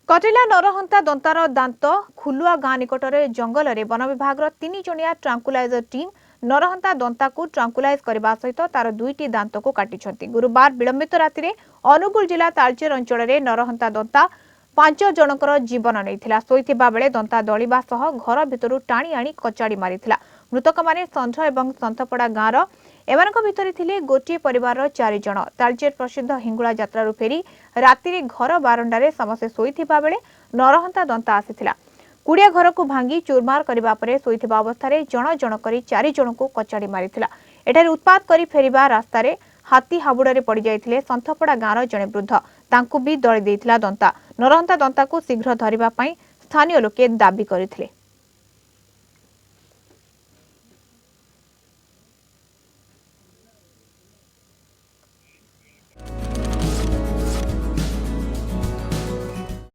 कटिला नरहंता दंतार दांत खुलुआ गाँ निकटर जंगल में वन विभाग 3 जणिया ट्रांकुलाइजर टीम नरहंता दंता को ट्रांकुलाइज करने सहित तार 2टी दांत को काटी। गुरुवार विलंबित राति अनुगुल जिला तालचेर अंचल में नरहंता दंता 5 जनकर जीवन नहीं शोइथिबा बेले दंता दलिबा सह घर भितर टाणी आनी कचाड़ी मारिथिला। मृतक माने संझ एवं सन्थपड़ा गाँवर एमानक भितर थिले गोटे परिवार 4 जण। तालचेर प्रसिद्ध हिंगुला यात्रा फेरी राति घर बारंडारे समस्ते शोइथिबा बेले नरहंता दंता आसीथिला। कुड़िया घर को भांगी चूरमार करबा परे शोइथिबा अवस्था जण जण करी 4 जण को कचाड़ी मारिथिला। एठारे उत्पात करी फेरिबा रास्तारे हाथी हाबुड़े पड़ जाइथिले सन्थपड़ा गाँवर जणे वृद्ध तांकु भी दଳି देइथिला दंता। नरहंता दंता को शीघ्र धरिबा पई स्थानीय लोके दाबी करथिले।